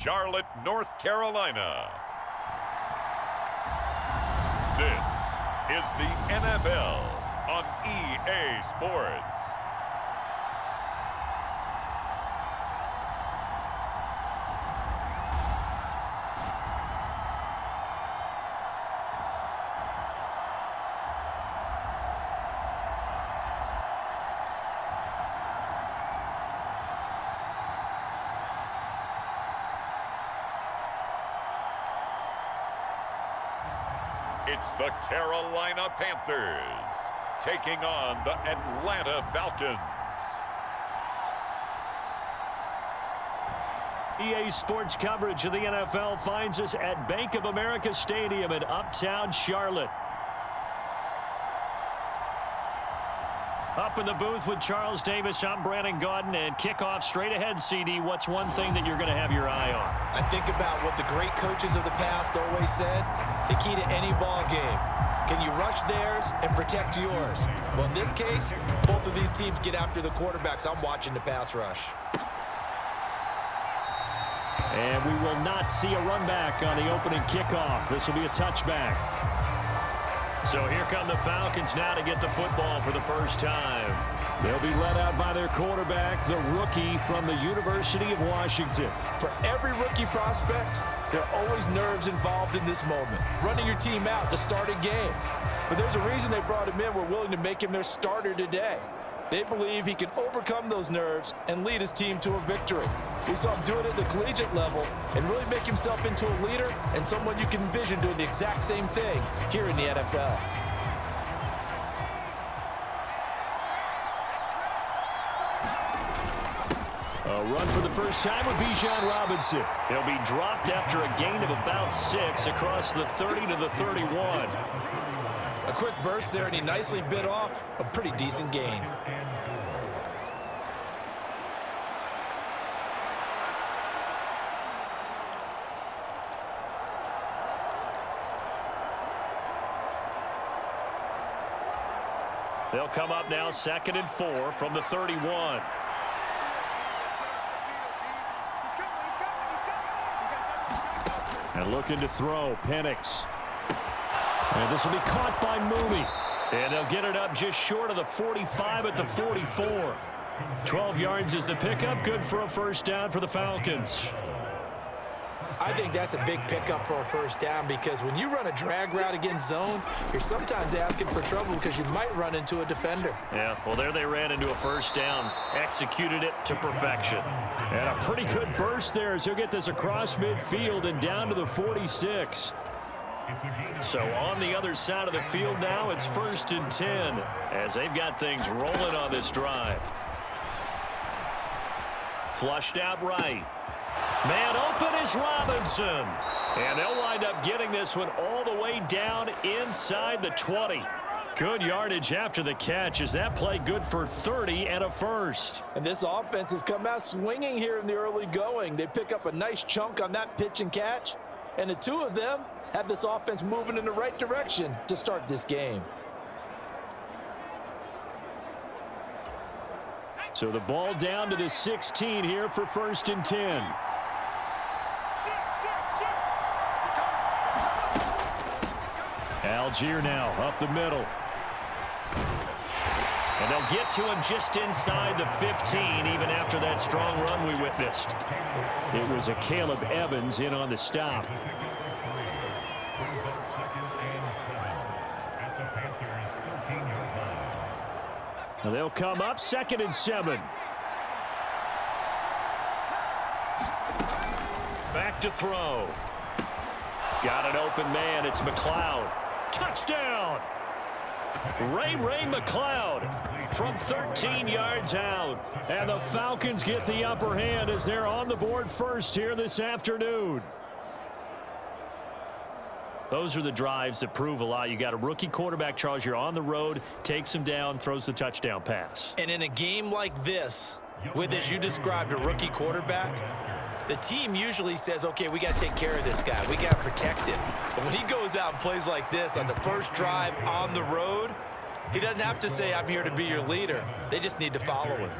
Charlotte, North Carolina. This is the NFL on EA Sports. It's the Carolina Panthers taking on the Atlanta Falcons. EA Sports coverage of the NFL finds us at Bank of America Stadium in Uptown Charlotte. Up in the booth with Charles Davis, I'm Brandon Gaudin, and kickoff straight ahead, CD. What's one thing that you're going to have your eye on? I think about what the great coaches of the past always said. The key to any ball game. Can you rush theirs and protect yours? Well, in this case, both of these teams get after the quarterbacks. I'm watching the pass rush. And we will not see a run back on the opening kickoff. This will be a touchback. So here come the Falcons now to get the football for the first time. They'll be led out by their quarterback, the rookie from the University of Washington. For every rookie prospect, there are always nerves involved in this moment. Running your team out to start a game. But there's a reason they brought him in. We're willing to make him their starter today. They believe he can overcome those nerves and lead his team to a victory. We saw him do it at the collegiate level and really make himself into a leader and someone you can envision doing the exact same thing here in the NFL. A run for the first time with Bijan Robinson. He'll be dropped after a gain of about 6 across the 30 to the 31. A quick burst there, and he nicely bit off a pretty decent gain. They'll come up now 2nd and 4 from the 31. And looking to throw, Penix. And this will be caught by Mooney. And they'll get it up just short of the 45 at the 44. 12 yards is the pickup. Good for a first down for the Falcons. I think that's a big pickup for a first down because when you run a drag route against zone, you're sometimes asking for trouble because you might run into a defender. Yeah, well, there they ran into a first down. Executed it to perfection. And a pretty good burst there as he'll get this across midfield and down to the 46. So on the other side of the field now, it's 1st and 10 as they've got things rolling on this drive. Flushed out right. Man open is Robinson. And they'll wind up getting this one all the way down inside the 20. Good yardage after the catch. Is that play good for 30 and a first? And this offense has come out swinging here in the early going. They pick up a nice chunk on that pitch and catch. And the two of them have this offense moving in the right direction to start this game. So the ball down to the 16 here for 1st and 10. Algier now up the middle. And they'll get to him just inside the 15 even after that strong run we witnessed. It was a Caleb Evans in on the stop. Now they'll come up 2nd and 7. Back to throw. Got an open man. It's McLeod. Touchdown! Ray McLeod from 13 yards out. And the Falcons get the upper hand as they're on the board first here this afternoon. Those are the drives that prove a lot. You got a rookie quarterback, Charles. You're on the road, takes him down, throws the touchdown pass. And in a game like this, with, as you described, a rookie quarterback, the team usually says, okay, we got to take care of this guy. We got to protect him. But when he goes out and plays like this on the first drive on the road, he doesn't have to say, I'm here to be your leader. They just need to follow him.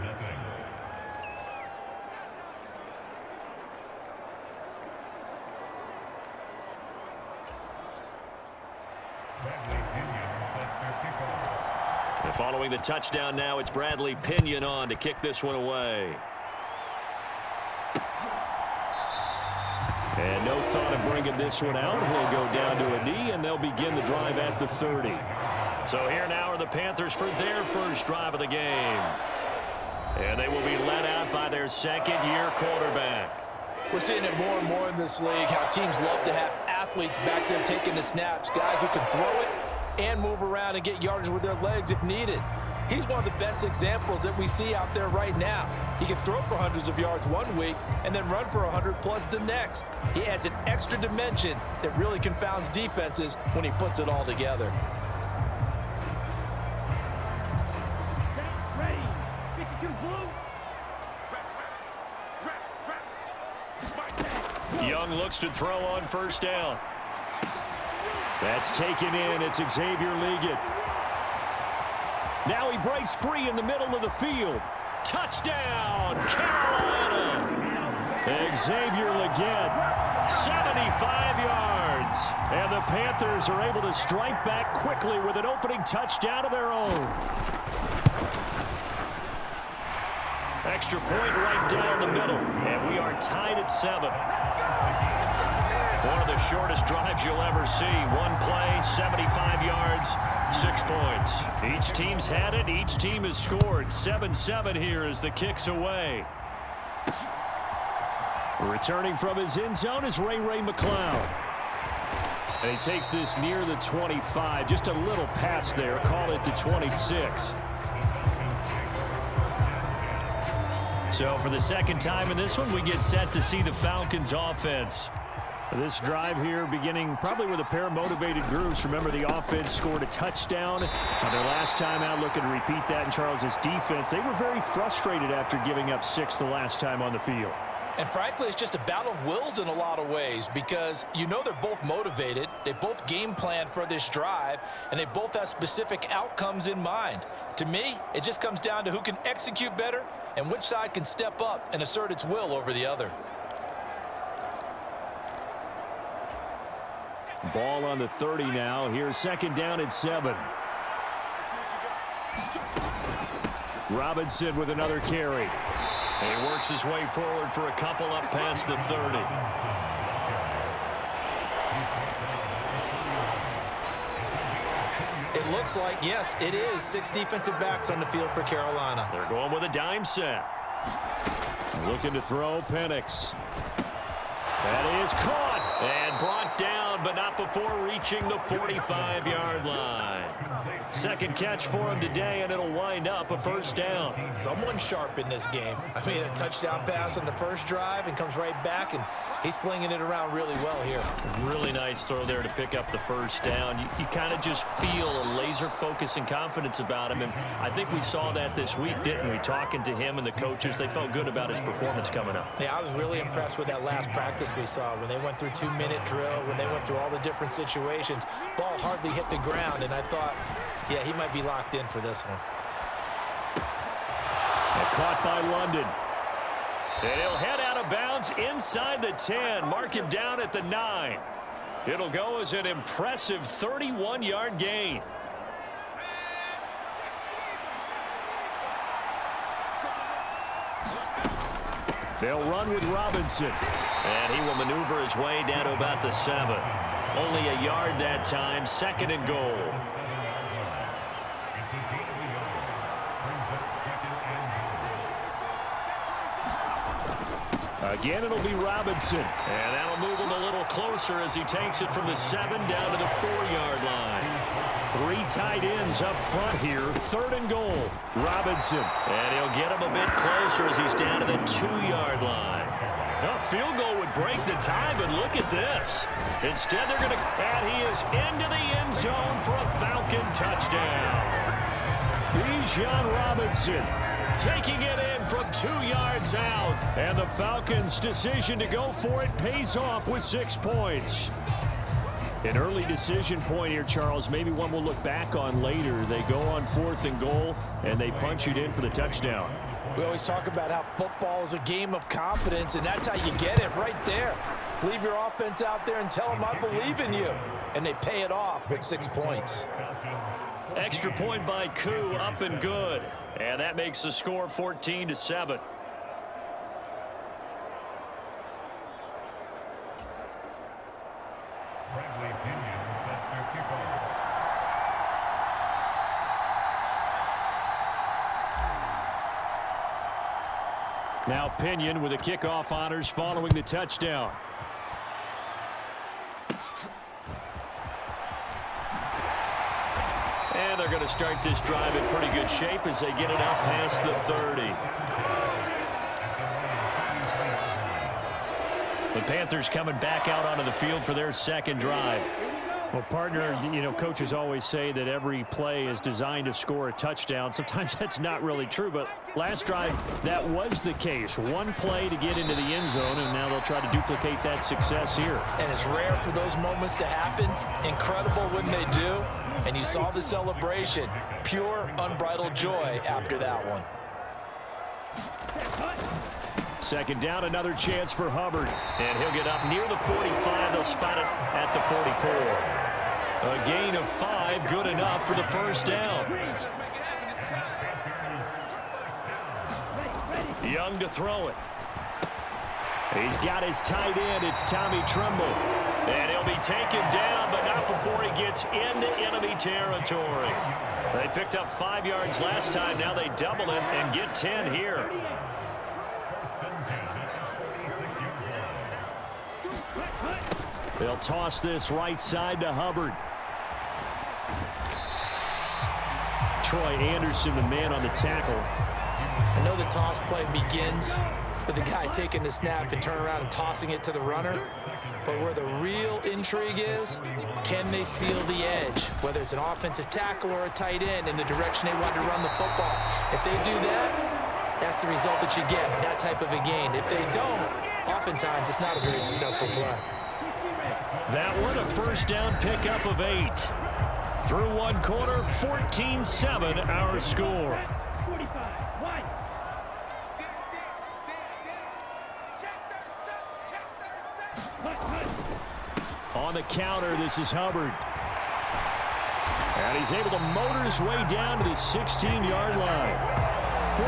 And following the touchdown now, it's Bradley Pinion on to kick this one away. And no thought of bringing this one out. He'll go down to a knee, and they'll begin the drive at the 30. So here now are the Panthers for their first drive of the game. And they will be led out by their second-year quarterback. We're seeing it more and more in this league, how teams love to have athletes back there taking the snaps, guys who can throw it and move around and get yardage with their legs if needed. He's one of the best examples that we see out there right now. He can throw for hundreds of yards one week and then run for 100+ the next. He adds an extra dimension that really confounds defenses when he puts it all together. Young looks to throw on first down. That's taken in. It's Xavier Liggett. Now he breaks free in the middle of the field. Touchdown, Carolina. Xavier Liggett, 75 yards. And the Panthers are able to strike back quickly with an opening touchdown of their own. Extra point right down the middle. And we are tied at 7. One of the shortest drives you'll ever see. One play, 75 yards, 6 points. Each team's had it. Each team has scored. 7-7 here as the kick's away. Returning from his end zone is Ray McCloud. And he takes this near the 25. Just a little pass there. Call it the 26. So for the second time in this one, we get set to see the Falcons offense. This drive here beginning probably with a pair of motivated groups. Remember, the offense scored a touchdown on their last time out, looking to repeat that in Charles's defense. They were very frustrated after giving up 6 the last time on the field. And frankly, it's just a battle of wills in a lot of ways because you know they're both motivated. They both game plan for this drive, and they both have specific outcomes in mind. To me, it just comes down to who can execute better and which side can step up and assert its will over the other. Ball on the 30 now. Here's second down at 7. Robinson with another carry. He works his way forward for a couple up past the 30. It looks like, yes, it is 6 defensive backs on the field for Carolina. They're going with a dime set. Looking to throw, Penix. That is caught and brought down, but not before reaching the 45-yard line. Second catch for him today, and it'll wind up a first down. Someone sharp in this game. I mean, a touchdown pass on the first drive and comes right back, and he's flinging it around really well here. Really nice throw there to pick up the first down. You kind of just feel a laser focus and confidence about him, and I think we saw that this week, didn't we? Talking to him and the coaches, they felt good about his performance coming up. Yeah, I was really impressed with that last practice we saw when they went through 2-minute drill, when they went through all the different situations. Ball hardly hit the ground, and I thought, yeah, he might be locked in for this one. And caught by London. And he'll head out of bounds inside the 10. Mark him down at the 9. It'll go as an impressive 31-yard gain. They'll run with Robinson. And he will maneuver his way down to about the 7. Only a yard that time, 2nd and goal. Again, it'll be Robinson. And that'll move him a little closer as he takes it from the 7 down to the 4-yard line. 3 tight ends up front here. 3rd and goal. Robinson. And he'll get him a bit closer as he's down to the 2-yard line. A field goal would break the tie, but look at this. Instead, they're going to... And he is into the end zone for a Falcon touchdown. Bijan Robinson taking it in from 2 yards out. And the Falcons' decision to go for it pays off with 6 points. An early decision point here, Charles. Maybe one we'll look back on later. They go on 4th and goal, and they punch it in for the touchdown. We always talk about how football is a game of confidence, and that's how you get it right there. Leave your offense out there and tell them I believe in you. And they pay it off with 6 points. Extra point by Koo, up and good. And that makes the score 14-7. Now Pinion with the kickoff honors following the touchdown. And they're going to start this drive in pretty good shape as they get it out past the 30. The Panthers coming back out onto the field for their second drive. Well, partner, you know, coaches always say that every play is designed to score a touchdown. Sometimes that's not really true, but last drive, that was the case. One play to get into the end zone, and now they'll try to duplicate that success here. And it's rare for those moments to happen. Incredible when they do. And you saw the celebration. Pure, unbridled joy after that one. Second down, another chance for Hubbard. And he'll get up near the 45. They'll spot it at the 44. A gain of 5, good enough for the first down. Young to throw it. He's got his tight end. It's Tommy Tremble. And he'll be taken down, but not before he gets into enemy territory. They picked up 5 yards last time. Now they double it and get 10 here. They'll toss this right side to Hubbard. Troy Anderson, the man on the tackle. I know the toss play begins with the guy taking the snap and turning around and tossing it to the runner. But where the real intrigue is, can they seal the edge, whether it's an offensive tackle or a tight end, in the direction they want to run the football? If they do that, that's the result that you get, that type of a gain. If they don't, oftentimes it's not a very successful play. That one, a first down pickup of 8. Through one quarter, 14-7 our score. On the counter, this is Hubbard. And he's able to motor his way down to the 16-yard line.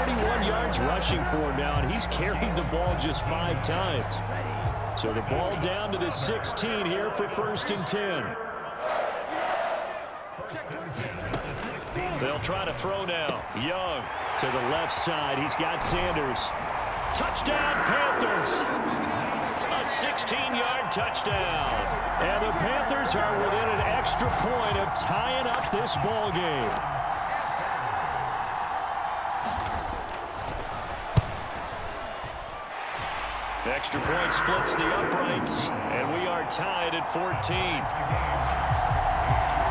41 yards rushing for him now, and he's carried the ball just 5 times. So the ball down to the 16 here for 1st and 10. They'll try to throw now. Young to the left side. He's got Sanders. Touchdown, Panthers. A 16-yard touchdown. And the Panthers are within an extra point of tying up this ball game. Extra point splits the uprights, and we are tied at 14.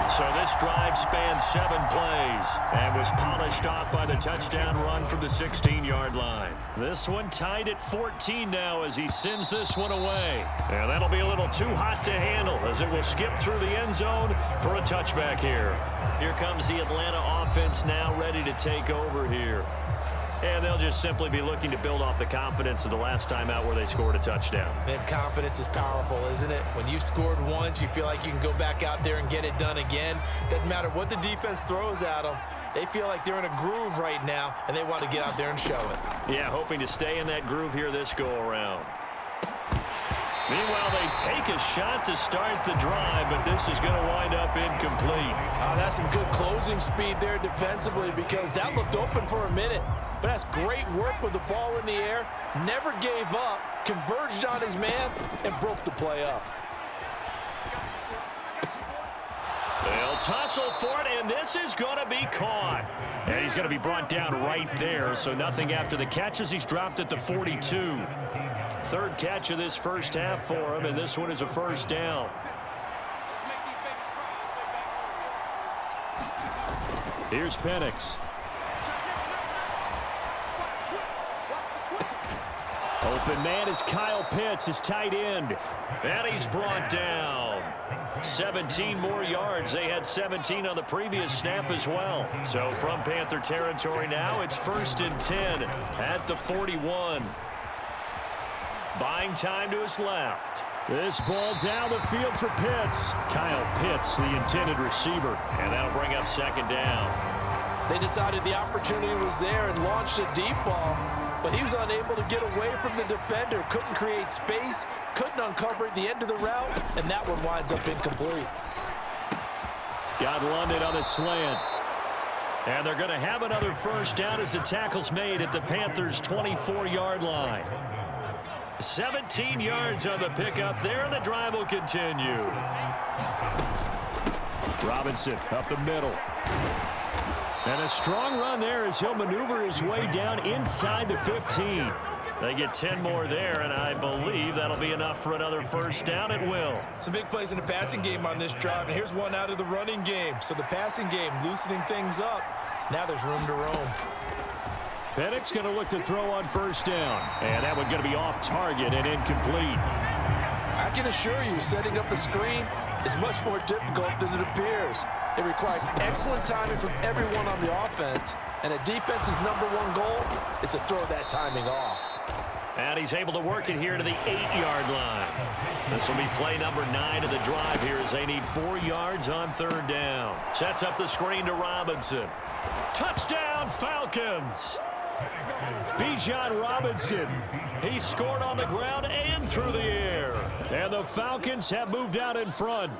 So this drive spans 7 plays and was polished off by the touchdown run from the 16-yard line. This one tied at 14 now as he sends this one away. And that'll be a little too hot to handle as it will skip through the end zone for a touchback here. Here comes the Atlanta offense now ready to take over here. And they'll just simply be looking to build off the confidence of the last time out where they scored a touchdown. Man, confidence is powerful, isn't it? When you've scored once, you feel like you can go back out there and get it done again. Doesn't matter what the defense throws at them. They feel like they're in a groove right now, and they want to get out there and show it. Yeah, hoping to stay in that groove here this go-around. Meanwhile, they take a shot to start the drive, but this is going to wind up incomplete. That's some good closing speed there defensively because that looked open for a minute. But that's great work with the ball in the air. Never gave up, converged on his man, and broke the play up. They'll tussle for it, and this is going to be caught. And he's going to be brought down right there, so nothing after the catches. He's dropped at the 42. 3rd catch of this first half for him, and this one is a first down. Here's Penix. Open man is Kyle Pitts, his tight end. And he's brought down. 17 more yards. They had 17 on the previous snap as well. So from Panther territory now, it's 1st and 10 at the 41. Buying time to his left. This ball down the field for Pitts. Kyle Pitts, the intended receiver. And that'll bring up second down. They decided the opportunity was there and launched a deep ball, but he was unable to get away from the defender. Couldn't create space, couldn't uncover at the end of the route, and that one winds up incomplete. Got London on the slant. And they're going to have another first down as the tackle's made at the Panthers' 24-yard line. 17 yards on the pickup there, and the drive will continue. Robinson up the middle. And a strong run there as he'll maneuver his way down inside the 15. They get 10 more there, and I believe that'll be enough for another first down. It will. Some big plays in the passing game on this drive, and here's one out of the running game. So the passing game loosening things up. Now there's room to roam. Pennick's going to look to throw on first down. And that one going to be off target and incomplete. I can assure you, setting up a screen is much more difficult than it appears. It requires excellent timing from everyone on the offense, and a defense's #1 goal is to throw that timing off. And he's able to work it here to the 8-yard line. This will be play number 9 of the drive here as they need 4 yards on third down. Sets up the screen to Robinson. Touchdown, Falcons! Bijan Robinson. He scored on the ground and through the air. And the Falcons have moved out in front.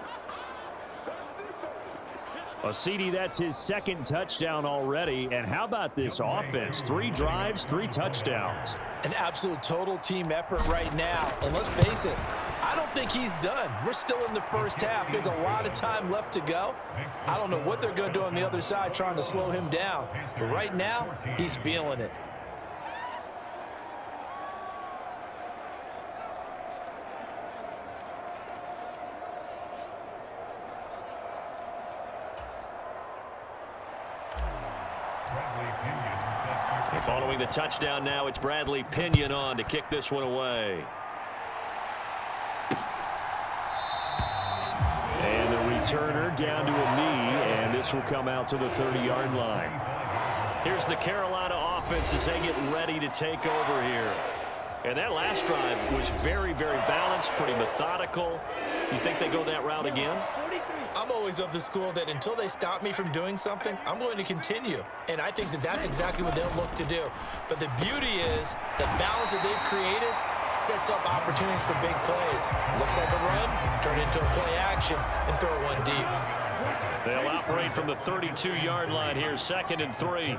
Well, CD, that's his second touchdown already. And how about this offense? 3 drives, 3 touchdowns. An absolute total team effort right now. And let's face it, I don't think he's done. We're still in the first half. There's a lot of time left to go. I don't know what they're going to do on the other side trying to slow him down. But right now, he's feeling it. Following the touchdown now, it's Bradley Pinion on to kick this one away. And the returner down to a knee, and this will come out to the 30-yard line. Here's the Carolina offense as they get ready to take over here. And that last drive was very, very balanced, pretty methodical. You think they go that route again? I'm always of the school that until they stop me from doing something, I'm going to continue. And I think that that's exactly what they'll look to do. But the beauty is the balance that they've created sets up opportunities for big plays. Looks like a run, turn it into a play action, and throw one deep. They'll operate from the 32-yard line here, 2nd and 3.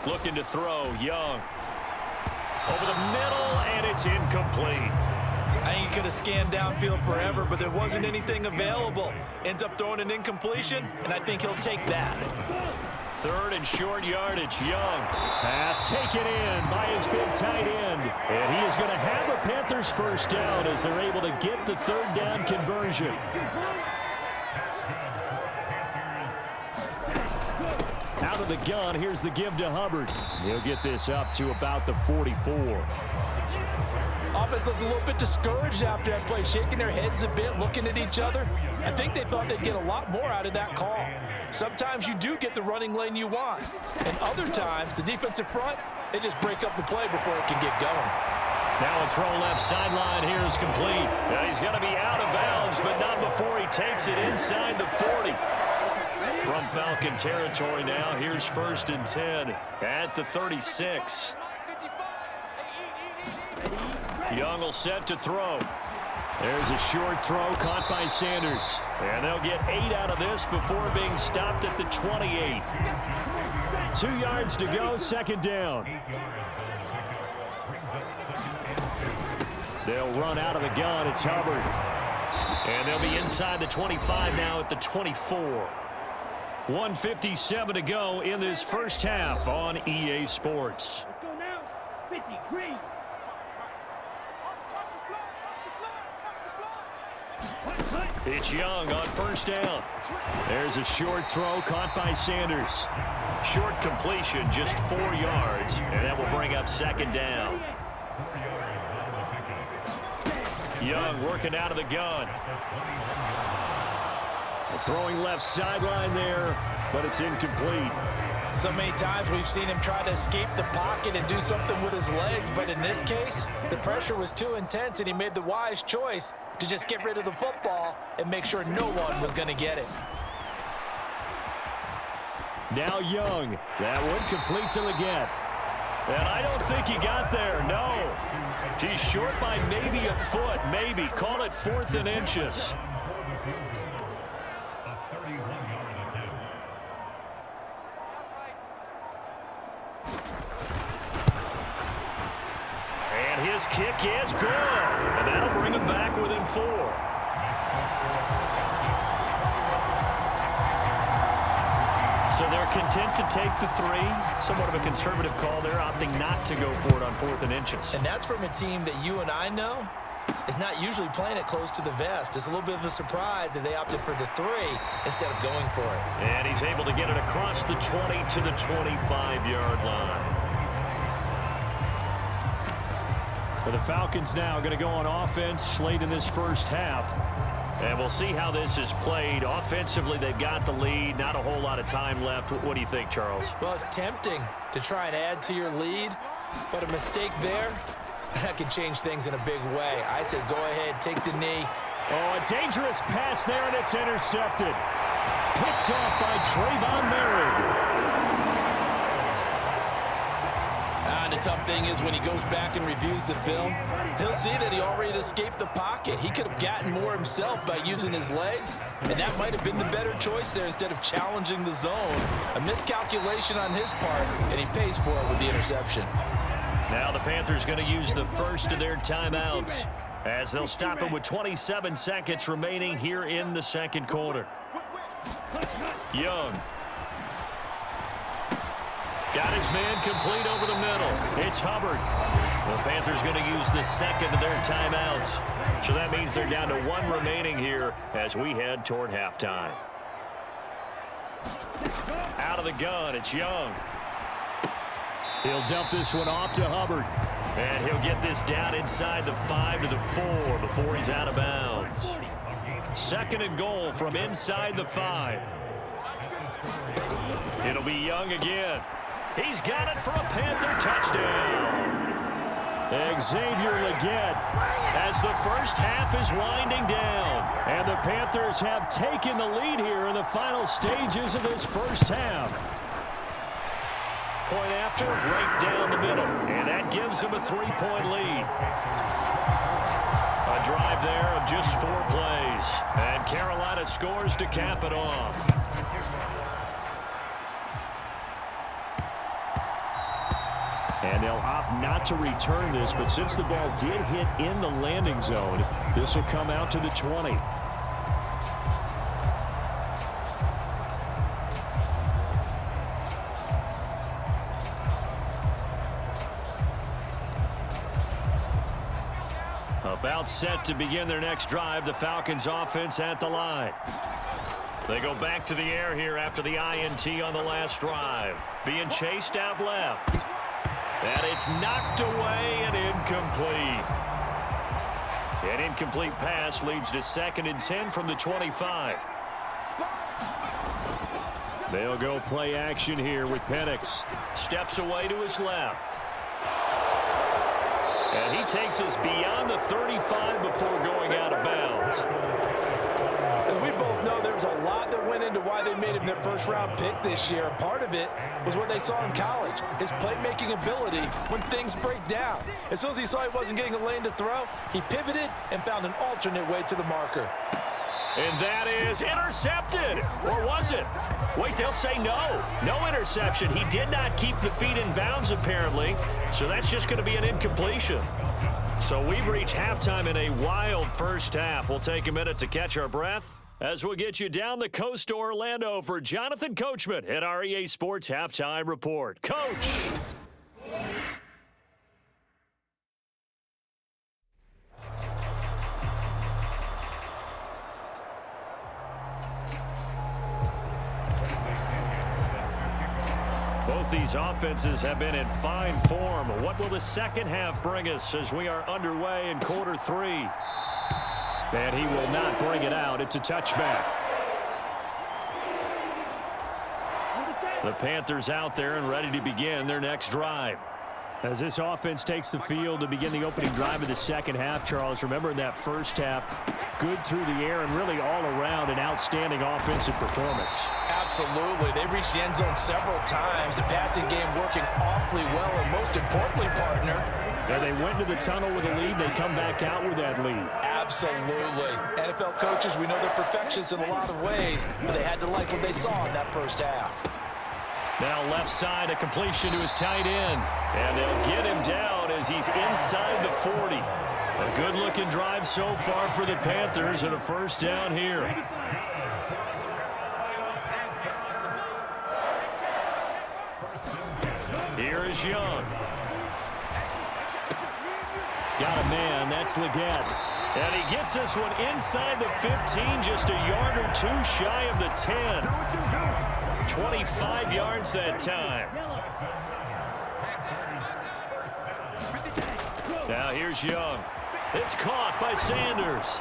Looking to throw, Young. Over the middle, and it's incomplete. I think he could have scanned downfield forever, but there wasn't anything available. Ends up throwing an incompletion, and I think he'll take that. 3rd and short yardage, Young. Pass taken in by his big tight end. And he is going to have a Panthers first down as they're able to get the 3rd down conversion. Out of the gun, here's the give to Hubbard. He'll get this up to about the 44. Offense looked a little bit discouraged after that play, shaking their heads a bit, looking at each other. I think they thought they'd get a lot more out of that call. Sometimes you do get the running lane you want. And other times, the defensive front, they just break up the play before it can get going. Now a throw left sideline here is complete. Now he's going to be out of bounds, but not before he takes it inside the 40. From Falcon territory now, here's 1st and 10 at the 36. Young will set to throw. There's a short throw caught by Sanders. And they'll get 8 out of this before being stopped at the 28. 2 yards to go, 2nd down. They'll run out of the gun. It's Hubbard. And they'll be inside the 25 now at the 24. 1:57 to go in this first half on EA Sports. Let's go now. 50, green. It's Young on first down. There's a short throw caught by Sanders. Short completion, just 4 yards, and that will bring up 2nd down. Young working out of the gun. Throwing left sideline there, but it's incomplete. So many times we've seen him try to escape the pocket and do something with his legs, but in this case, the pressure was too intense and he made the wise choice to just get rid of the football and make sure no one was going to get it. Now Young. That one complete to Leggett. And I don't think he got there, no. He's short by maybe a foot, maybe. Call it 4th and inches. And his kick is good. And that'll bring him back within 4. So they're content to take the 3. Somewhat of a conservative call there, opting not to go for it on 4th and inches. And that's from a team that you and I know is not usually playing it close to the vest. It's a little bit of a surprise that they opted for the 3 instead of going for it. And he's able to get it across the 20 to the 25-yard line. For the Falcons now going to go on offense late in this first half. And we'll see how this is played. Offensively, they've got the lead. Not a whole lot of time left. What do you think, Charles? Well, it's tempting to try and add to your lead, but a mistake there, that could change things in a big way. I say go ahead, take the knee. Oh, a dangerous pass there, and it's intercepted. Picked off by Trayvon Merritt. The tough thing is when he goes back and reviews the film, he'll see that he already escaped the pocket. He could have gotten more himself by using his legs, and that might have been the better choice there instead of challenging the zone. A miscalculation on his part, and he pays for it with the interception. Now the Panthers going to use the first of their timeouts as they'll stop it with 27 seconds remaining here in the second quarter. Young. Got his man complete over the middle. It's Hubbard. The Panthers going to use the second of their timeouts. So that means they're down to 1 remaining here as we head toward halftime. Out of the gun, it's Young. He'll dump this one off to Hubbard. And he'll get this down inside the 5 to the 4 before he's out of bounds. 2nd and goal from inside the 5. It'll be Young again. He's got it for a Panther touchdown. Xavier Leggett as the first half is winding down. And the Panthers have taken the lead here in the final stages of this first half. Point after, right down the middle. And that gives them a 3-point lead. A drive there of just 4 plays. And Carolina scores to cap it off. And they'll opt not to return this, but since the ball did hit in the landing zone, this will come out to the 20. About set to begin their next drive, the Falcons offense at the line. They go back to the air here after the INT on the last drive. Being chased out left. And it's knocked away and incomplete. An incomplete pass leads to 2nd and 10 from the 25. They'll go play action here with Penix. Steps away to his left. And he takes us beyond the 35 before going out of bounds. As we both know, there was a lot that went into why they made him their first-round pick this year. Part of it was what they saw in college, his playmaking ability when things break down. As soon as he saw he wasn't getting a lane to throw, he pivoted and found an alternate way to the marker. And that is intercepted. Or was it? Wait, they'll say no. No interception. He did not keep the feet in bounds, apparently. So that's just going to be an incompletion. So we've reached halftime in a wild first half. We'll take a minute to catch our breath as we'll get you down the coast to Orlando for Jonathan Coachman at our EA Sports Halftime Report. Coach! Both these offenses have been in fine form. What will the second half bring us as we are underway in quarter 3? And he will not bring it out. It's a touchback. The Panthers out there and ready to begin their next drive. As this offense takes the field to begin the opening drive of the second half, Charles, remember in that first half, good through the air and really all around an outstanding offensive performance. Absolutely. They reached the end zone several times. The passing game working awfully well, and most importantly, partner, and they went to the tunnel with a lead. They come back out with that lead. Absolutely. NFL coaches, we know they're perfectionists in a lot of ways, but they had to like what they saw in that first half. Now left side, a completion to his tight end. And they'll get him down as he's inside the 40. A good-looking drive so far for the Panthers and a first down here. Here is Young. Got a man, that's Leggett. And he gets this one inside the 15, just a yard or two shy of the 10. 25 yards that time. Now here's Young. It's caught by Sanders.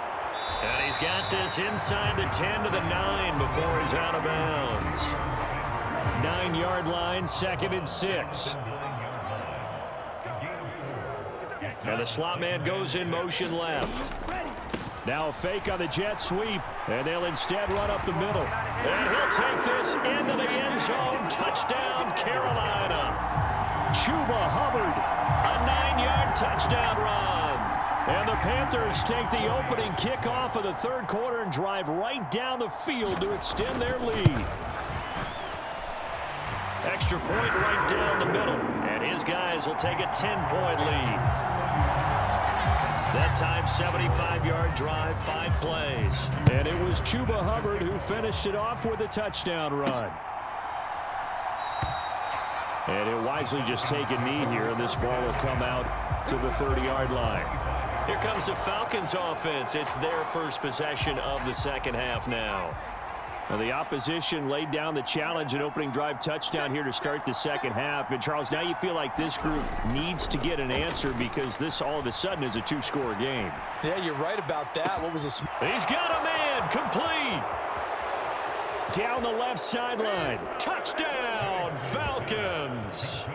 And he's got this inside the 10 to the 9 before he's out of bounds. 9-yard line, 2nd and 6. And the slot man goes in motion left. Now a fake on the jet sweep, and they'll instead run up the middle. And he'll take this into the end zone. Touchdown, Carolina. Chuba Hubbard, a 9-yard touchdown run. And the Panthers take the opening kickoff of the third quarter and drive right down the field to extend their lead. Extra point right down the middle, and his guys will take a 10-point lead. That time, 75-yard drive, 5 plays. And it was Chuba Hubbard who finished it off with a touchdown run. And he'll wisely just take a knee here, and this ball will come out to the 30-yard line. Here comes the Falcons offense. It's their first possession of the second half now. Now the opposition laid down the challenge, an opening drive touchdown here to start the second half. And, Charles, now you feel like this group needs to get an answer because this all of a sudden is a 2-score game. Yeah, you're right about that. What was a... He's got a man, complete. Down the left sideline. Touchdown, Falcons.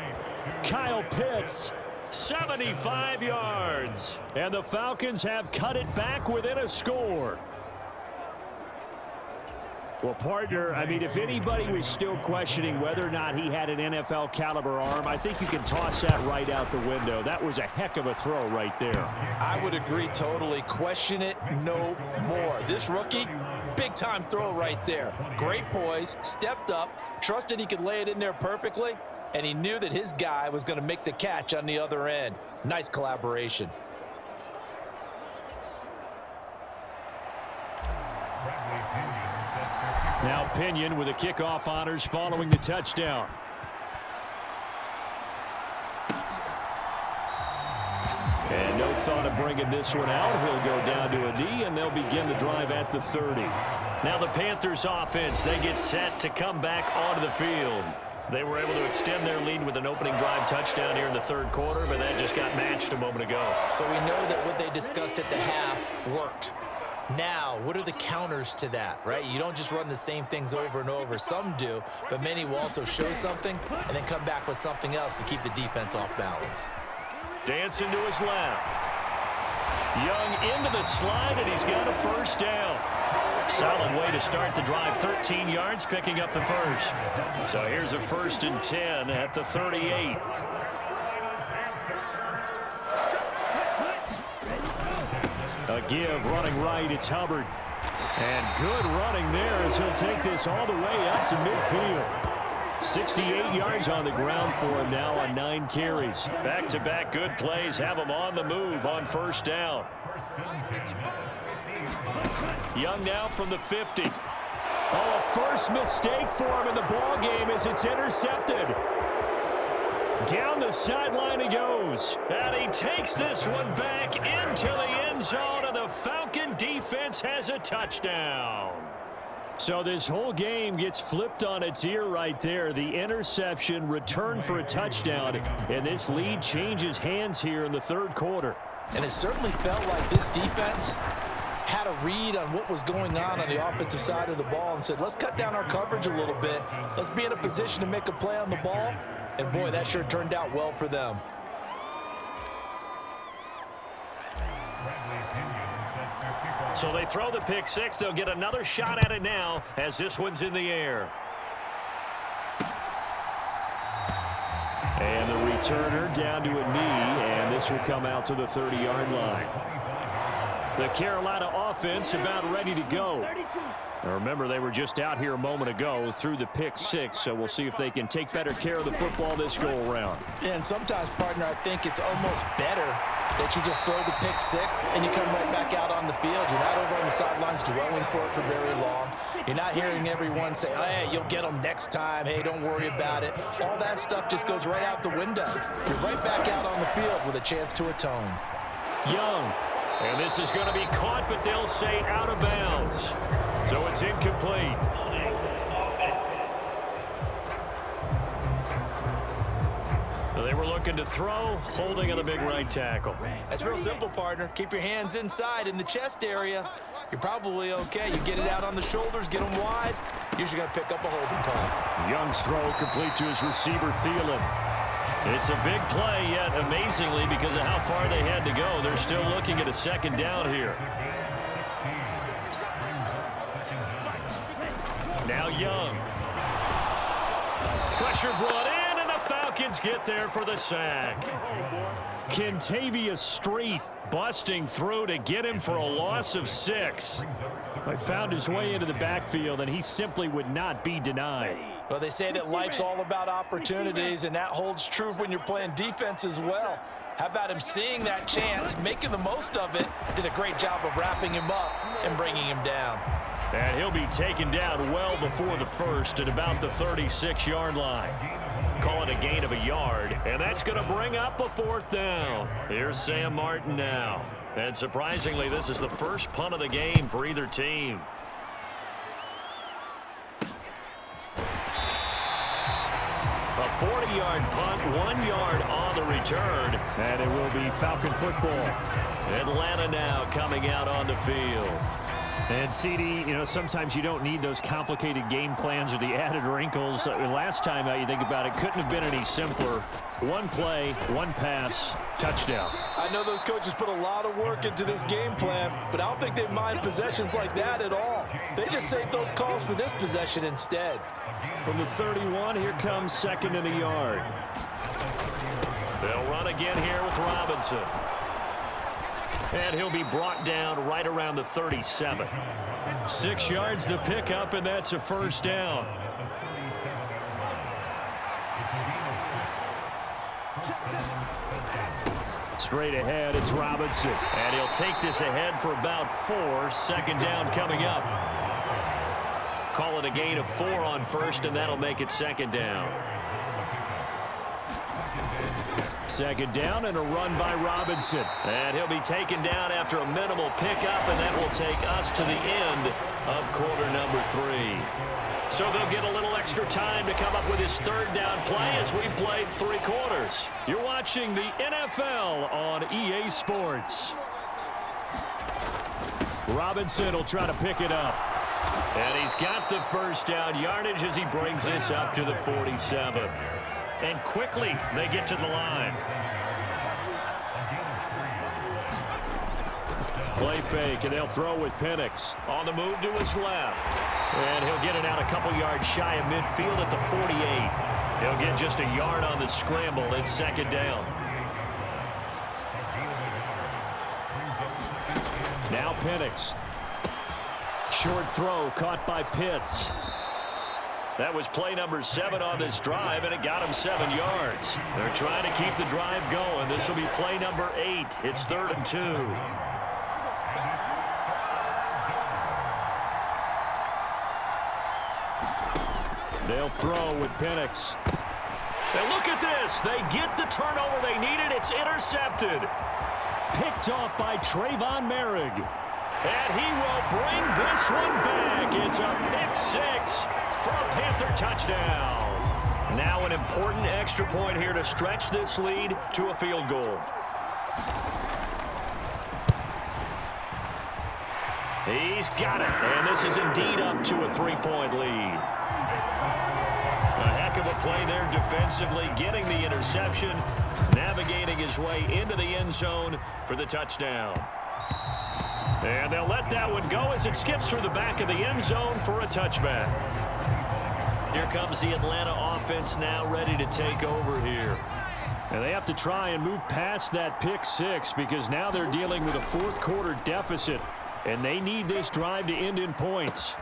Kyle Pitts, 75 yards. And the Falcons have cut it back within a score. Well, partner, I mean, if anybody was still questioning whether or not he had an NFL caliber arm, I think you can toss that right out the window. That was a heck of a throw right there. I would agree totally. Question it no more. This rookie, big-time throw right there. Great poise, stepped up, trusted he could lay it in there perfectly, and he knew that his guy was going to make the catch on the other end. Nice collaboration. Now Pinion with the kickoff honors following the touchdown. And no thought of bringing this one out. He'll go down to a knee, and they'll begin the drive at the 30. Now the Panthers offense, they get set to come back onto the field. They were able to extend their lead with an opening drive touchdown here in the third quarter, but that just got matched a moment ago. So we know that what they discussed at the half worked. Now, what are the counters to that, right? You don't just run the same things over and over. Some do, but many will also show something and then come back with something else to keep the defense off balance. Dancing to his left. Young into the slide, and he's got a first down. Solid way to start the drive. 13 yards, picking up the first. So here's a 1st and 10 at the 38. A give, running right, it's Hubbard. And good running there as he'll take this all the way up to midfield. 68 yards on the ground for him now on 9 carries. Back-to-back good plays have him on the move on first down. Young now from the 50. Oh, a first mistake for him in the ball game as it's intercepted. Down the sideline he goes. And he takes this one back into the end zone, and the Falcon defense has a touchdown. So this whole game gets flipped on its ear right there. The interception, return for a touchdown, and this lead changes hands here in the third quarter. And it certainly felt like this defense had a read on what was going on the offensive side of the ball and said, let's cut down our coverage a little bit. Let's be in a position to make a play on the ball. And, boy, that sure turned out well for them. So they throw the pick six. They'll get another shot at it now as this one's in the air. And the returner down to a knee, and this will come out to the 30-yard line. The Carolina offense about ready to go. Now remember, they were just out here a moment ago through the pick six, so we'll see if they can take better care of the football this go-around. Yeah, and sometimes, partner, I think it's almost better that you just throw the pick six and you come right back out on the field. You're not over on the sidelines dwelling for it for very long. You're not hearing everyone say, oh, hey, you'll get them next time. Hey, don't worry about it. All that stuff just goes right out the window. You're right back out on the field with a chance to atone. Young. And this is going to be caught, but they'll say out of bounds. So it's incomplete. So they were looking to throw, holding on the big right tackle. That's real simple, partner. Keep your hands inside in the chest area. You're probably okay. You get it out on the shoulders, get them wide. Usually going to pick up a holding call. Young's throw complete to his receiver, Thielen. It's a big play, yet amazingly, because of how far they had to go, they're still looking at a second down here. Now Young. Pressure brought in, and the Falcons get there for the sack. Kentavius Street busting through to get him for a loss of 6. He found his way into the backfield, and he simply would not be denied. Well, they say that life's all about opportunities, and that holds true when you're playing defense as well. How about him seeing that chance, making the most of it, did a great job of wrapping him up and bringing him down. And he'll be taken down well before the first at about the 36-yard line. Call it a gain of a yard, and that's going to bring up a 4th down. Here's Sam Martin now. And surprisingly, this is the first punt of the game for either team. A 40-yard punt, 1 yard on the return, and it will be Falcon football. Atlanta now coming out on the field. And, CD, you know, sometimes you don't need those complicated game plans or the added wrinkles. Last time, you think about it, couldn't have been any simpler. 1 play, 1 pass, touchdown. I know those coaches put a lot of work into this game plan, but I don't think they mind possessions like that at all. They just save those calls for this possession instead. From the 31, here comes 2nd and a yard. They'll run again here with Robinson. And he'll be brought down right around the 37. 6 yards the pickup, and that's a 1st down. Straight ahead, it's Robinson. And he'll take this ahead for about 4. 2nd down coming up. Call it a gain of 4 on 1st, and that'll make it 2nd down. 2nd down and a run by Robinson. And he'll be taken down after a minimal pickup, and that will take us to the end of quarter number 3. So they'll get a little extra time to come up with his 3rd down play as we've played 3 quarters. You're watching the NFL on EA Sports. Robinson will try to pick it up. And he's got the 1st down yardage as he brings this up to the 47. And quickly, they get to the line. Play fake, and they'll throw with Penix. On the move to his left. And he'll get it out a couple yards shy of midfield at the 48. He'll get just a yard on the scramble. It's 2nd down. Now Penix. Short throw caught by Pitts. That was play number 7 on this drive, and it got him 7 yards. They're trying to keep the drive going. This will be play number 8. It's 3rd and 2. They'll throw with Penix. And look at this. They get the turnover they needed. It's intercepted. Picked off by Trayvon Merrick. And he will bring this one back. It's a pick 6 for a Panther touchdown. Now an important extra point here to stretch this lead to a field goal. He's got it, and this is indeed up to a 3-point lead. A heck of a play there defensively, getting the interception, navigating his way into the end zone for the touchdown. And they'll let that one go as it skips through the back of the end zone for a touchback. Here comes the Atlanta offense now ready to take over here. And they have to try and move past that pick six because now they're dealing with a fourth-quarter deficit, and they need this drive to end in points.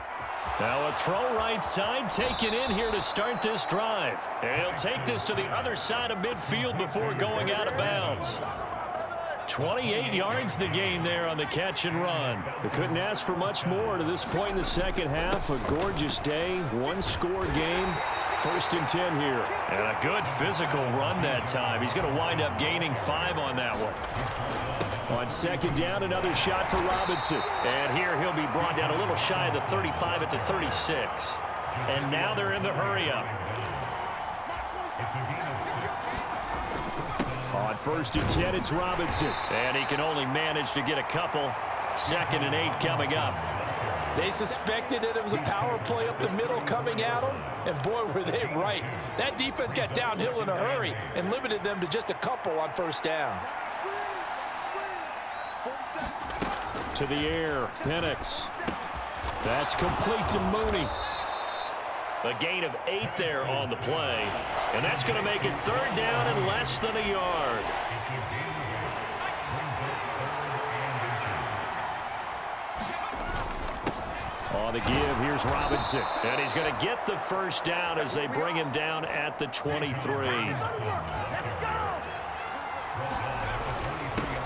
Now a throw right side taken in here to start this drive. And he'll take this to the other side of midfield before going out of bounds. 28 yards the gain there on the catch and run. They couldn't ask for much more to this point in the second half. A gorgeous day, one-score game. 1st and 10 here. And a good physical run that time. He's going to wind up gaining 5 on that one. On 2nd down, another shot for Robinson. And here he'll be brought down a little shy of the 35 at the 36. And now they're in the hurry-up. On 1st and 10, it's Robinson. And he can only manage to get a couple. 2nd and 8 coming up. They suspected that it was a power play up the middle coming at them, and boy, were they right. That defense got downhill in a hurry and limited them to just a couple on 1st down. To the air, Penix. That's complete to Mooney. A gain of 8 there on the play, and that's going to make it 3rd down and less than a yard. On the give, here's Robinson. And he's going to get the 1st down as they bring him down at the 23.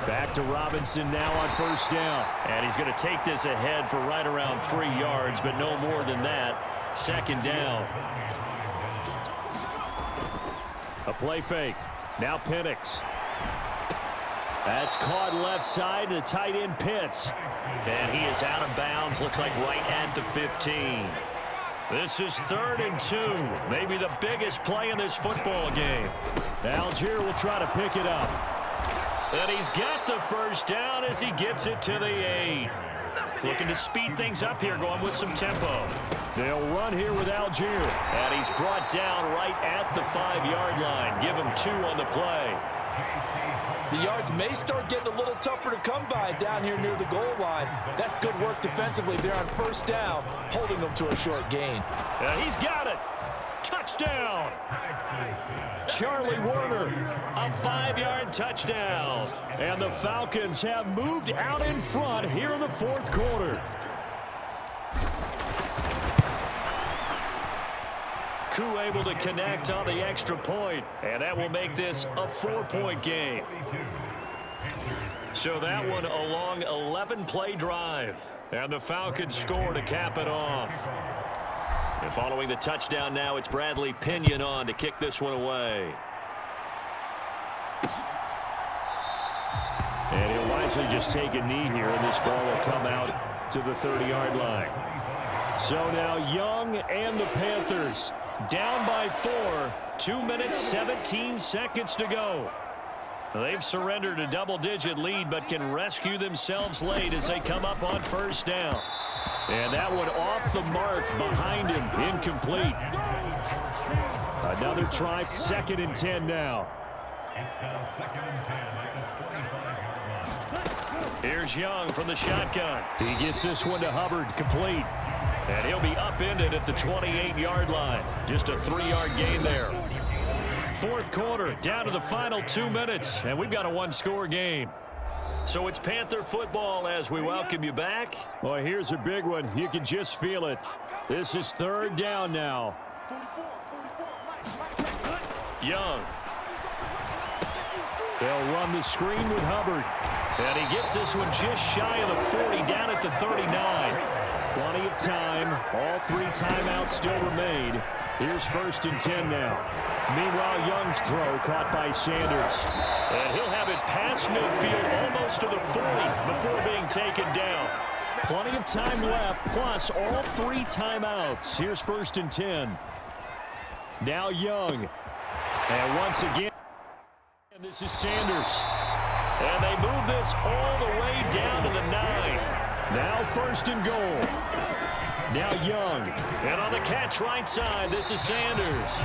Back to Robinson now on 1st down. And he's going to take this ahead for right around 3 yards, but no more than that. 2nd down. A play fake. Now Penix. That's caught left side to tight end Pitts. And he is out of bounds, looks like right at the 15. This is 3rd and 2. Maybe the biggest play in this football game. Algier will try to pick it up. And he's got the 1st down as he gets it to the 8. Looking to speed things up here, going with some tempo. They'll run here with Algier. And he's brought down right at the 5-yard line. Give him 2 on the play. The yards may start getting a little tougher to come by down here near the goal line. That's good work defensively there on 1st down, holding them to a short gain. He's got it. Touchdown. Charlie Warner, a 5-yard touchdown. And the Falcons have moved out in front here in the 4th quarter. Koo able to connect on the extra point, and that will make this a 4-point game. So that one a long 11-play drive, and the Falcons score to cap it off. And following the touchdown now, it's Bradley Pinion on to kick this one away. And he'll wisely just take a knee here, and this ball will come out to the 30-yard line. So now Young and the Panthers down by 4, 2 minutes, 17 seconds to go. They've surrendered a double-digit lead, but can rescue themselves late as they come up on 1st down. And that one off the mark behind him, incomplete. Another try, 2nd and 10 now. Here's Young from the shotgun. He gets this one to Hubbard, complete. And he'll be upended at the 28-yard line. Just a 3-yard gain there. 4th quarter, down to the final 2 minutes, and we've got a 1-score game. So it's Panther football as we welcome you back. Well, here's a big one. You can just feel it. This is 3rd down now. Young. They'll run the screen with Hubbard. And he gets this one just shy of the 40, down at the 39. Plenty of time. All 3 timeouts still remain. Here's 1st and 10 now. Meanwhile, Young's throw caught by Sanders. And he'll have it past midfield, almost to the 40 before being taken down. Plenty of time left, plus all 3 timeouts. Here's 1st and 10. Now Young. And once again, this is Sanders. And they move this all the way down to the 9. Now first and goal. Now Young. And on the catch right side, this is Sanders.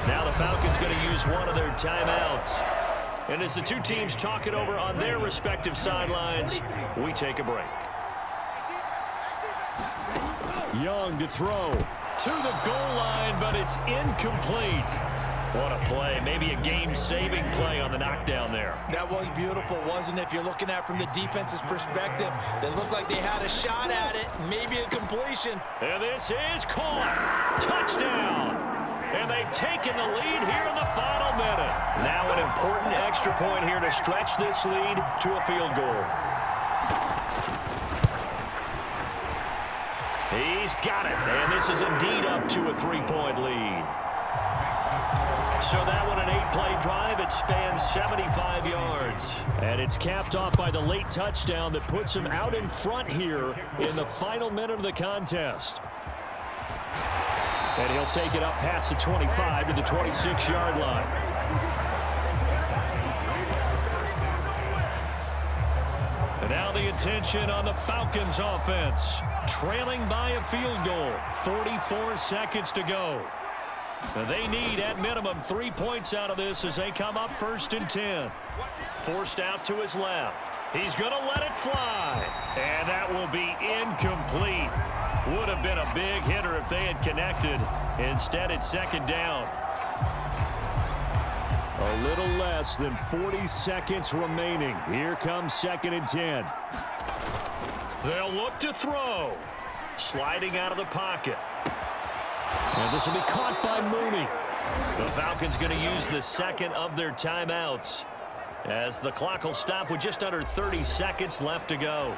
Now the Falcons going to use one of their timeouts. And as the two teams talk it over on their respective sidelines, we take a break. Young to throw to the goal line, but it's incomplete. What a play. Maybe a game-saving play on the knockdown there. That was beautiful, wasn't it? If you're looking at it from the defense's perspective, they looked like they had a shot at it, maybe a completion. And this is caught. Touchdown. And they've taken the lead here in the final minute. Now an important extra point here to stretch this lead to a field goal. He's got it. And this is indeed up to a 3-point lead. So that one, an 8-play drive. It spans 75 yards. And it's capped off by the late touchdown that puts him out in front here in the final minute of the contest. And he'll take it up past the 25 to the 26-yard line. And now the attention on the Falcons offense. Trailing by a field goal. 44 seconds to go. They need, at minimum, 3 points out of this as they come up first and 10. Forced out to his left. He's going to let it fly. And that will be incomplete. Would have been a big hitter if they had connected. Instead, it's second down. A little less than 40 seconds remaining. Here comes second and 10. They'll look to throw. Sliding out of the pocket. And this will be caught by Mooney. The Falcons going to use the second of their timeouts as the clock will stop with just under 30 seconds left to go.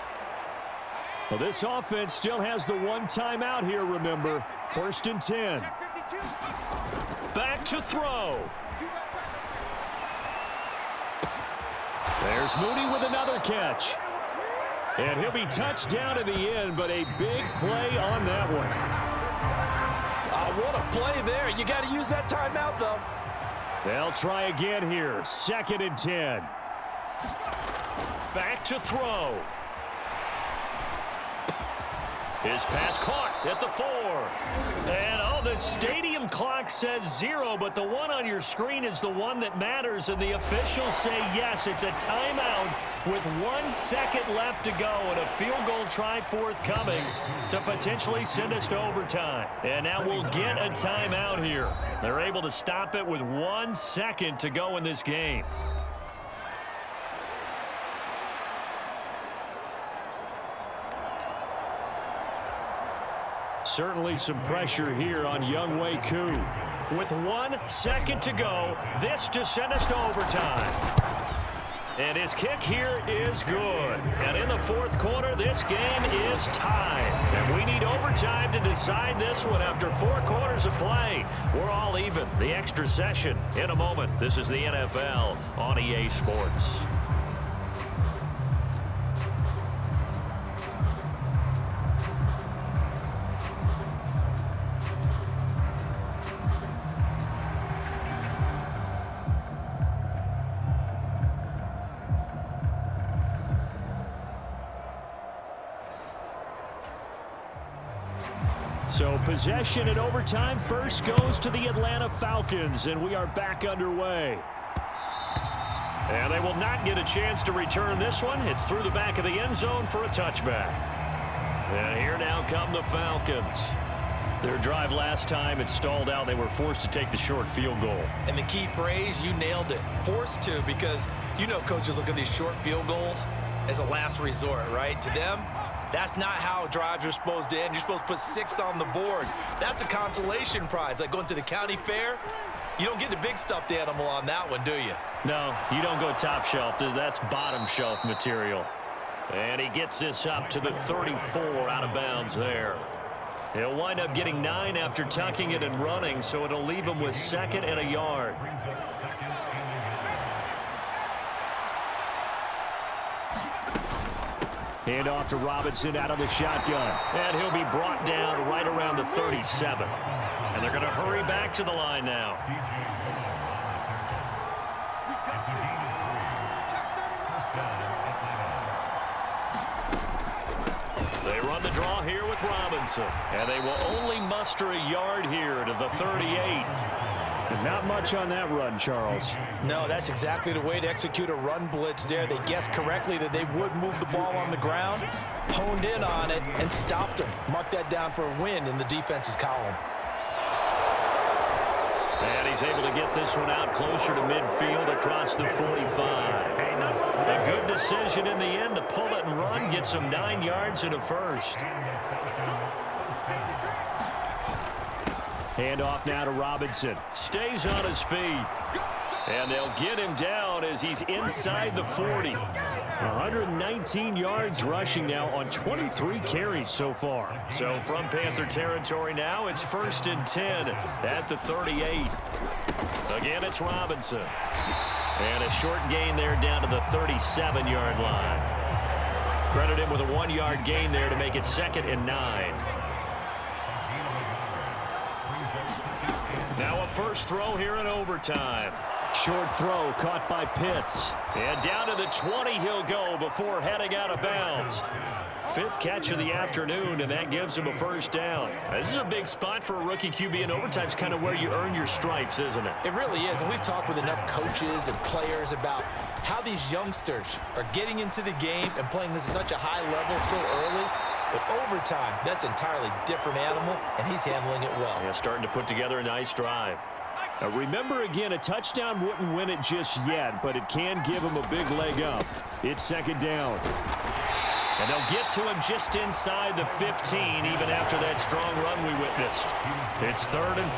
Well, this offense still has the one timeout here, remember. First and 10. Back to throw. There's Mooney with another catch. And he'll be touched down at the end, but a big play on that one. What a play there. You got to use that timeout, though. They'll try again here. Second and 10. Back to throw. His pass caught at the 4. And, the stadium clock says 0, but the one on your screen is the one that matters, and the officials say yes, it's a timeout with 1 second left to go and a field goal try forthcoming to potentially send us to overtime. And now we'll get a timeout here. They're able to stop it with 1 second to go in this game. Certainly some pressure here on Younghoe Koo. With 1 second to go, this to send us to overtime. And his kick here is good. And in the fourth quarter, this game is tied. And we need overtime to decide this one after 4 quarters of play. We're all even. The extra session in a moment. This is the NFL on EA Sports. So possession in overtime first goes to the Atlanta Falcons, and we are back underway. And they will not get a chance to return this one. It's through the back of the end zone for a touchback. And here now come the Falcons. Their drive last time, it stalled out. They were forced to take the short field goal. And the key phrase, you nailed it. Forced to, because coaches look at these short field goals as a last resort, right? To them, that's not how drives are supposed to end. You're supposed to put 6 on the board. That's a consolation prize. Like going to the county fair, you don't get the big stuffed animal on that one, do you? No, you don't go top shelf. That's bottom shelf material. And he gets this up to the 34 out of bounds there. He'll wind up getting 9 after tucking it and running, so it'll leave him with 2nd and a yard. Hand off to Robinson out of the shotgun. And he'll be brought down right around the 37. And they're going to hurry back to the line now. On the draw here with Robinson. And they will only muster a yard here to the 38. Not much on that run, Charles. No, that's exactly the way to execute a run blitz there. They guessed correctly that they would move the ball on the ground, honed in on it, and stopped them. Mark that down for a win in the defense's column. And he's able to get this one out closer to midfield across the 45. A good decision in the end to pull it and run, get some 9 yards and a first. Hand off now to Robinson. Stays on his feet. And they'll get him down as he's inside the 40. 119 yards rushing now on 23 carries so far. So from Panther territory now, it's 1st and 10 at the 38. Again, it's Robinson. And a short gain there down to the 37-yard line. Credit him with a 1-yard gain there to make it 2nd and 9. Now a first throw here in overtime. Short throw caught by Pitts. And down to the 20 he'll go before heading out of bounds. 5th catch of the afternoon, and that gives him a first down. This is a big spot for a rookie QB, and overtime's kind of where you earn your stripes, isn't it? It really is, and we've talked with enough coaches and players about how these youngsters are getting into the game and playing this at such a high level so early. But overtime, that's an entirely different animal, and he's handling it well. Yeah, starting to put together a nice drive. Now remember again, a touchdown wouldn't win it just yet, but it can give him a big leg up. It's 2nd down. And they'll get to him just inside the 15, even after that strong run we witnessed. It's 3rd and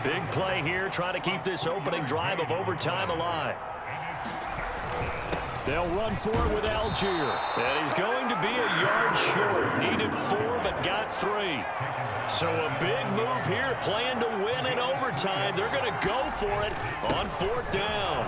4. Big play here, trying to keep this opening drive of overtime alive. They'll run for it with Algier. And he's going to be a yard short. Needed 4, but got 3. So a big move here, playing to win in overtime. They're going to go for it on 4th down.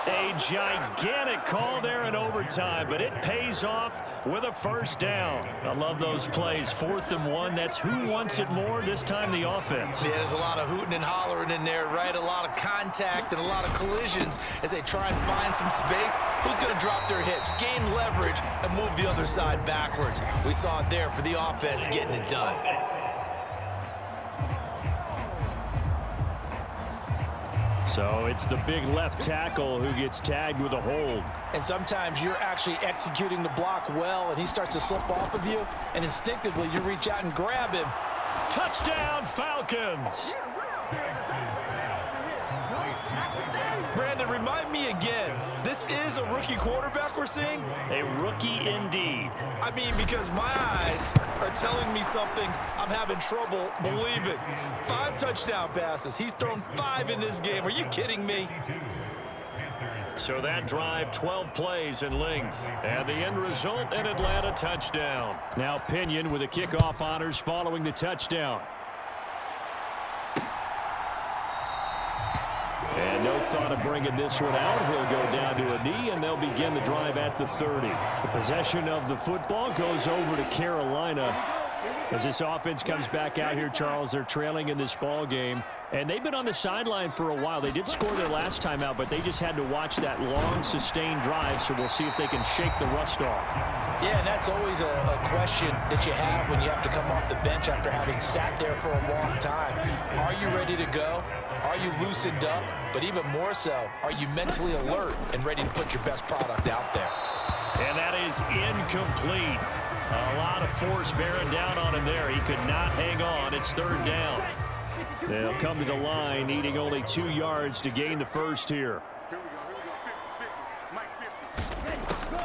A gigantic call there in overtime, but it pays off with a first down. I love those plays. 4th and 1. That's who wants it more, this time the offense. Yeah, there's a lot of hooting and hollering in there, right? A lot of contact and a lot of collisions as they try and find some space. Who's going to drop their hips, gain leverage, and move the other side backwards? We saw it there for the offense getting it done. So it's the big left tackle who gets tagged with a hold. And sometimes you're actually executing the block well, and he starts to slip off of you, and instinctively you reach out and grab him. Touchdown, Falcons! Brandon, remind me again, this is a rookie quarterback we're seeing? A rookie indeed. I mean, because my eyes are telling me something I'm having trouble believing. 5 touchdown passes. He's thrown 5 in this game. Are you kidding me? So that drive, 12 plays in length. And the end result, an Atlanta touchdown. Now Pinion with the kickoff honors following the touchdown. And no thought of bringing this one out. He'll go down to a knee, and they'll begin the drive at the 30. The possession of the football goes over to Carolina. As this offense comes back out here, Charles, they're trailing in this ball game. And they've been on the sideline for a while. They did score their last time out, but they just had to watch that long, sustained drive, so we'll see if they can shake the rust off. Yeah, and that's always a question that you have when you have to come off the bench after having sat there for a long time. Are you ready to go? Are you loosened up? But even more so, are you mentally alert and ready to put your best product out there? And that is incomplete. A lot of force bearing down on him there. He could not hang on. It's 3rd down. They'll come to the line, needing only 2 yards to gain the first here.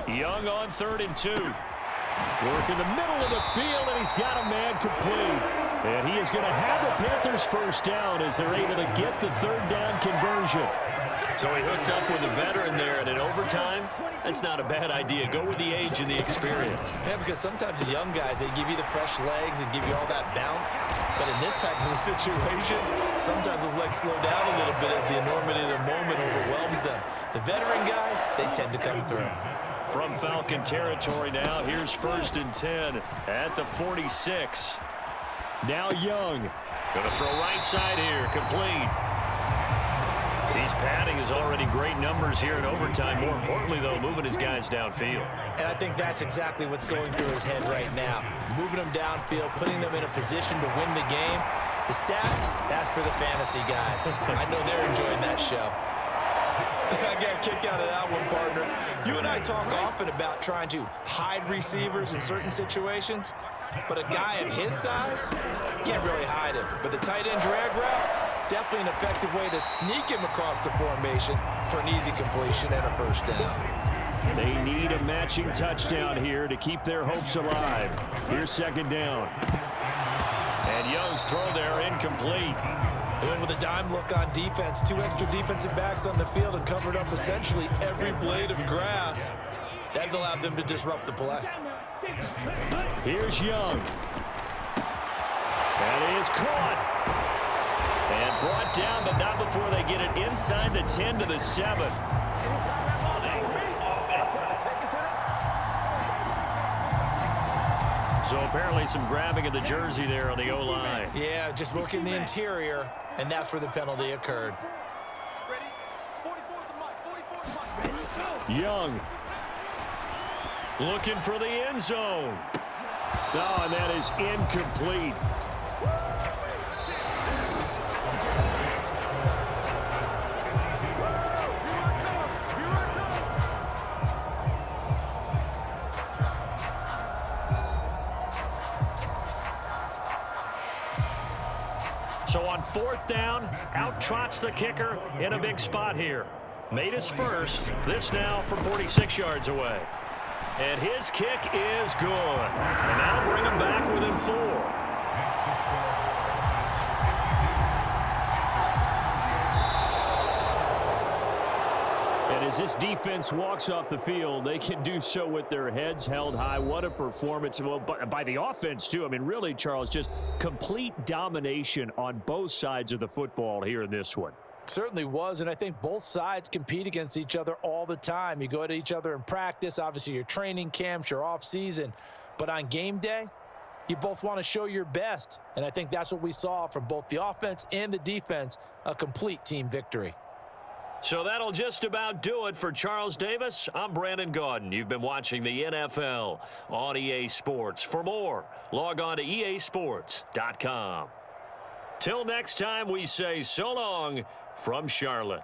Young on 3rd and 2. Work in the middle of the field, and he's got a man complete. And he is going to have the Panthers first down as they're able to get the 3rd down conversion. So he hooked up with a veteran there, and in overtime, that's not a bad idea. Go with the age and the experience. Yeah, because sometimes the young guys, they give you the fresh legs and give you all that bounce. But in this type of a situation, sometimes those legs slow down a little bit as the enormity of the moment overwhelms them. The veteran guys, they tend to come through. From Falcon territory now, here's 1st and 10 at the 46. Now Young. Gonna throw right side here, complete. He's padding his already great numbers here in overtime. More importantly, though, moving his guys downfield. And I think that's exactly what's going through his head right now. Moving them downfield, putting them in a position to win the game. The stats, that's for the fantasy guys. I know they're enjoying that show. I got a kick out of that one, partner. You and I talk often about trying to hide receivers in certain situations, but a guy of his size, can't really hide him. But the tight end drag route, definitely an effective way to sneak him across the formation for an easy completion and a first down. They need a matching touchdown here to keep their hopes alive. Here's second down. And Young's throw there incomplete. They went with a dime look on defense. 2 extra defensive backs on the field and covered up essentially every blade of grass. That allowed them to disrupt the play. Here's Young. That is caught. And brought down, but not before they get it inside the 10 to the 7. So apparently some grabbing of the jersey there on the O-line. Yeah, just looking the interior, and that's where the penalty occurred. Young. Looking for the end zone. Oh, and that is incomplete. So on 4th down, out trots the kicker in a big spot here. Made his first. This now from 46 yards away. And his kick is good. And that'll bring him back within 4. And as this defense walks off the field, they can do so with their heads held high. What a performance by the offense, too. I mean, really, Charles, just complete domination on both sides of the football here in this one. Certainly was, and I think both sides compete against each other all the time. You go at each other in practice, obviously your training camps, your off-season, but on game day, you both want to show your best, and I think that's what we saw from both the offense and the defense, a complete team victory. So that'll just about do it for Charles Davis. I'm Brandon Gaudin. You've been watching the NFL on EA Sports. For more, log on to easports.com. Till next time, we say so long from Charlotte.